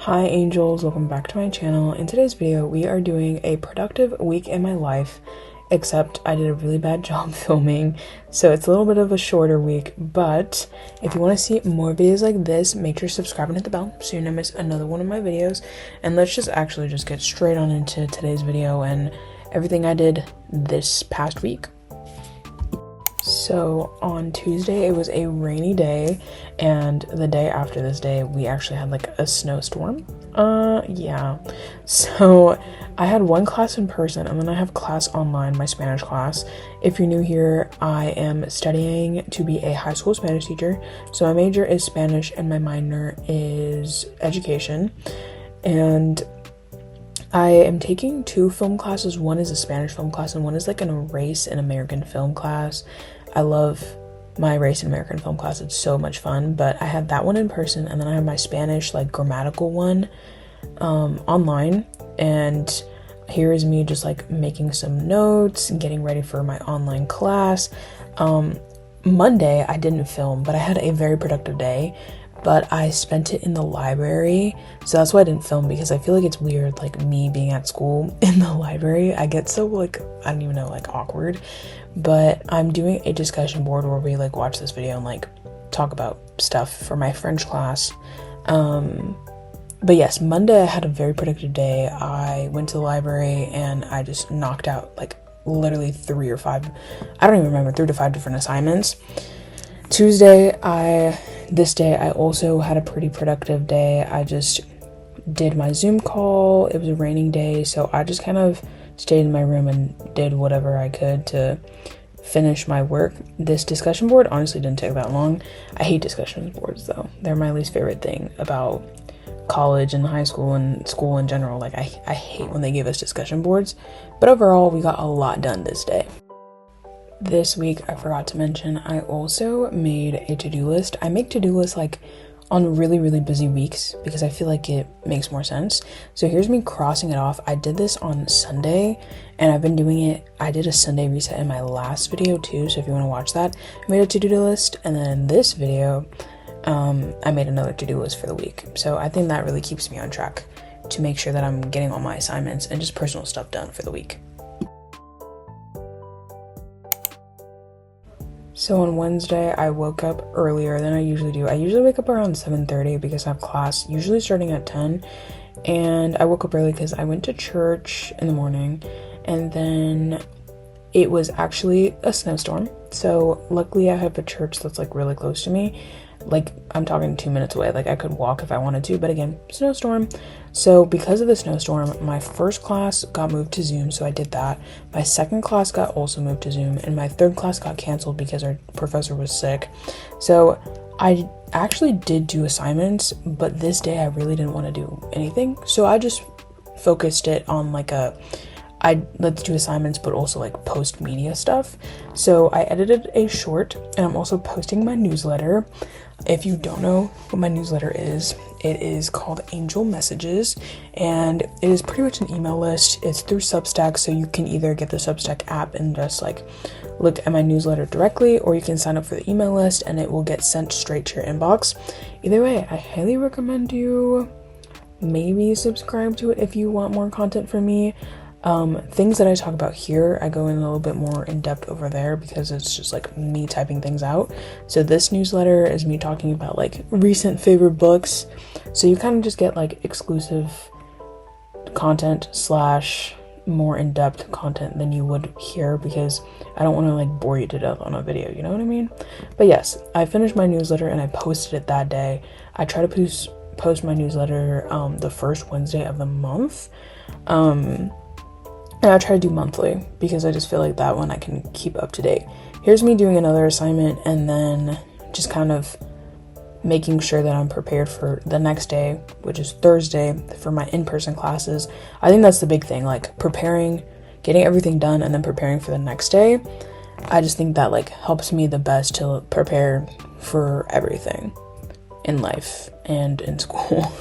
Hi angels, welcome back to my channel. In today's video, we are doing a productive week in my life, except I did a really bad job filming, so it's a little bit of a shorter week. But if you want to see more videos like this, make sure to subscribe and hit the bell so you don't miss another one of my videos. And let's just get straight on into today's video and everything I did this past week. So on Tuesday, it was a rainy day, and the day after this day, we actually had like a snowstorm. Yeah. So I had one class in person, and then I have class online, my Spanish class. If you're new here, I am studying to be a high school Spanish teacher. So my major is Spanish, and my minor is education. And I am taking two film classes. One is a Spanish film class and one is like an race and American film class. I love my race and American film class. It's so much fun. But I have that one in person, and then I have my Spanish like grammatical one online. And here is me just like making some notes and getting ready for my online class. Monday I didn't film, but I had a very productive day. But I spent it in the library, so that's why I didn't film, because I feel like it's weird, like me being at school in the library. I get so like, I don't even know, like awkward. But I'm doing a discussion board where we like watch this video and like talk about stuff for my French class. But yes, Monday I had a very productive day. I went to the library and I just knocked out like literally 3 to 5 different assignments. Tuesday, this day I also had a pretty productive day. I just did my Zoom call. It was a raining day, so I just kind of stayed in my room and did whatever I could to finish my work. This discussion board honestly didn't take that long. I hate discussion boards though. They're my least favorite thing about college and high school and school in general. Like I hate when they give us discussion boards, but overall we got a lot done this day. This week, I forgot to mention, I also made a to-do list. I make to-do lists like on really, really busy weeks because I feel like it makes more sense. So here's me crossing it off. I did this on Sunday and I've been doing it. I did a Sunday reset in my last video too. So if you want to watch that, I made a to-do list. And then in this video, I made another to-do list for the week. So I think that really keeps me on track to make sure that I'm getting all my assignments and just personal stuff done for the week. So on Wednesday, I woke up earlier than I usually do. I usually wake up around 7:30 because I have class, usually starting at 10. And I woke up early because I went to church in the morning. And then it was actually a snowstorm. So luckily I have a church that's like really close to me. Like I'm talking 2 minutes away. Like I could walk if I wanted to, but again, snowstorm. So because of the snowstorm, my first class got moved to Zoom, so I did that. My second class got also moved to Zoom, and my third class got canceled because our professor was sick. So I actually did do assignments, but this day I really didn't want to do anything. So I just focused it on like let's do assignments, but also like post media stuff. So I edited a short, and I'm also posting my newsletter. If you don't know what my newsletter is, it is called Angel Messages, and it is pretty much an email list. It's through Substack, so you can either get the Substack app and just like look at my newsletter directly, or you can sign up for the email list and it will get sent straight to your inbox. Either way, I highly recommend you maybe subscribe to it if you want more content from me. Things that I talk about here, I go in a little bit more in depth over there because it's just like me typing things out. So this newsletter is me talking about like recent favorite books. So you kind of just get like exclusive content / more in-depth content than you would here, because I don't want to like bore you to death on a video, you know what I mean? But yes, I finished my newsletter and I posted it that day. I try to post my newsletter the first Wednesday of the month. And I try to do monthly because I just feel like that one I can keep up to date. Here's me doing another assignment and then just kind of making sure that I'm prepared for the next day, which is Thursday, for my in-person classes. I think that's the big thing, like preparing, getting everything done, and then preparing for the next day. I just think that like helps me the best to prepare for everything in life and in school.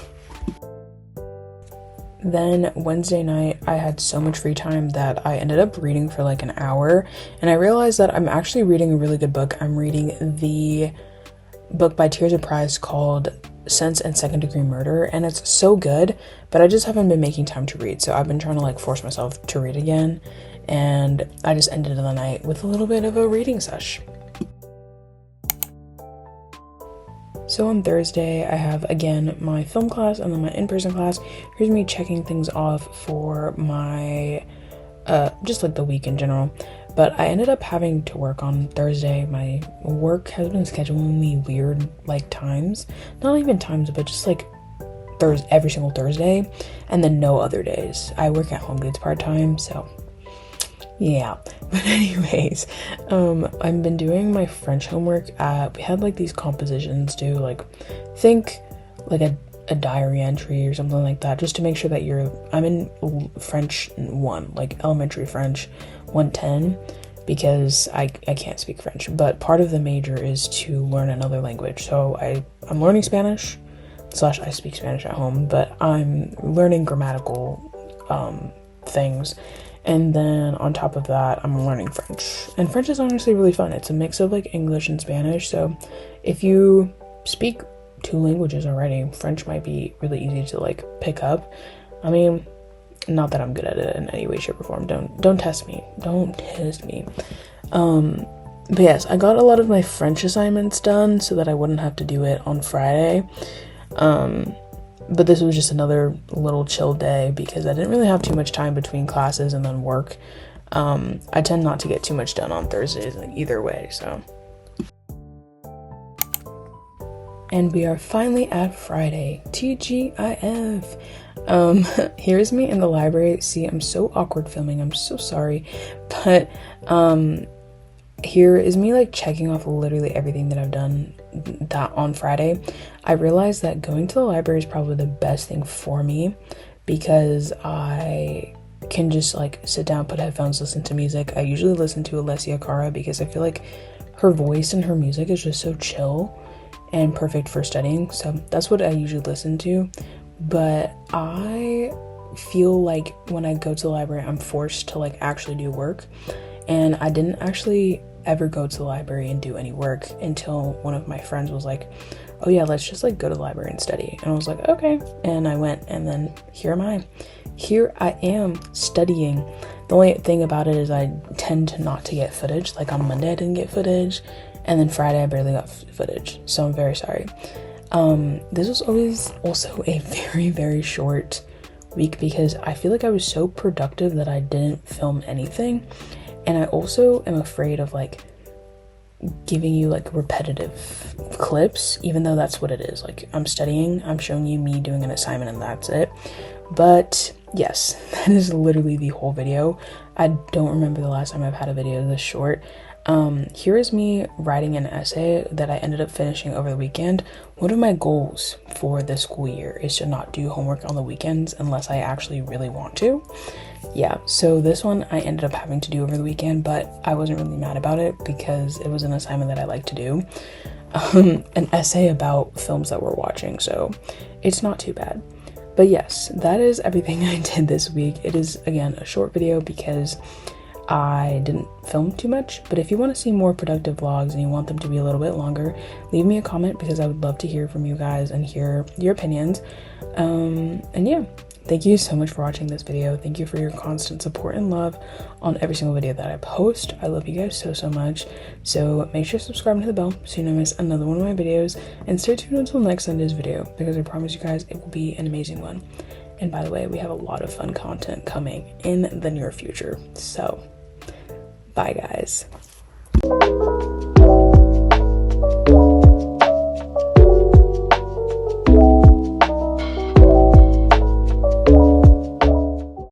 Then Wednesday night, I had so much free time that I ended up reading for like an hour, and I realized that I'm actually reading a really good book. I'm reading the book by Tears of Price called Sense and Second Degree Murder, and it's so good, but I just haven't been making time to read. So I've been trying to like force myself to read again, and I just ended the night with a little bit of a reading sesh. So on Thursday, I have again my film class and then my in-person class. Here's me checking things off for my just like the week in general. But I ended up having to work on Thursday. My work has been scheduling me weird like times, not even times, but just like every single Thursday, and then no other days. I work at Home Goods part-time, so yeah. But anyways, I've been doing my French homework. We had like these compositions due, like think like a diary entry or something like that, just to make sure that I'm in French 1, like elementary French 110, because I can't speak French, but part of the major is to learn another language. So I'm learning Spanish / I speak Spanish at home, but I'm learning grammatical things. And then on top of that, I'm learning French. And French is honestly really fun. It's a mix of like English and Spanish. So if you speak 2 languages already, French might be really easy to like pick up. I mean, not that I'm good at it in any way, shape, or form. Don't test me. Don't test me. But yes, I got a lot of my French assignments done so that I wouldn't have to do it on Friday. But this was just another little chill day because I didn't really have too much time between classes and then work. I tend not to get too much done on Thursdays either way, so. And we are finally at Friday. TGIF. Here's me in the library. See, I'm so awkward filming. I'm so sorry. But here is me like checking off literally everything that I've done that on Friday. I realized that going to the library is probably the best thing for me because I can just like sit down, put headphones, listen to music. I usually listen to Alessia Cara because I feel like her voice and her music is just so chill and perfect for studying. So that's what I usually listen to. But I feel like when I go to the library, I'm forced to like actually do work. And I didn't actually ever go to the library and do any work until one of my friends was like, oh yeah, let's just like go to the library and study. And I was like, okay. And I went, and then here I am studying. The only thing about it is I tend to not to get footage. Like on Monday I didn't get footage, and then Friday I barely got footage, so I'm very sorry. This was always also a very, very short week because I feel like I was so productive that I didn't film anything. And I also am afraid of like giving you like repetitive clips, even though that's what it is. Like I'm studying, I'm showing you me doing an assignment, and that's it. But yes, that is literally the whole video. I don't remember the last time I've had a video this short. Here is me writing an essay that I ended up finishing over the weekend. One of my goals for this school year is to not do homework on the weekends unless I actually really want to. Yeah, so this one I ended up having to do over the weekend, but I wasn't really mad about it because it was an assignment that I like to do. An essay about films that we're watching, so it's not too bad. But yes, that is everything I did this week. It is, again, a short video because I didn't film too much, but if you want to see more productive vlogs and you want them to be a little bit longer, leave me a comment because I would love to hear from you guys and hear your opinions. And yeah, thank you so much for watching this video. Thank you for your constant support and love on every single video that I post. I love you guys so much. So make sure to subscribe to the bell so you don't miss another one of my videos, and stay tuned until next Sunday's video because I promise you guys it will be an amazing one. And by the way, we have a lot of fun content coming in the near future. So bye guys.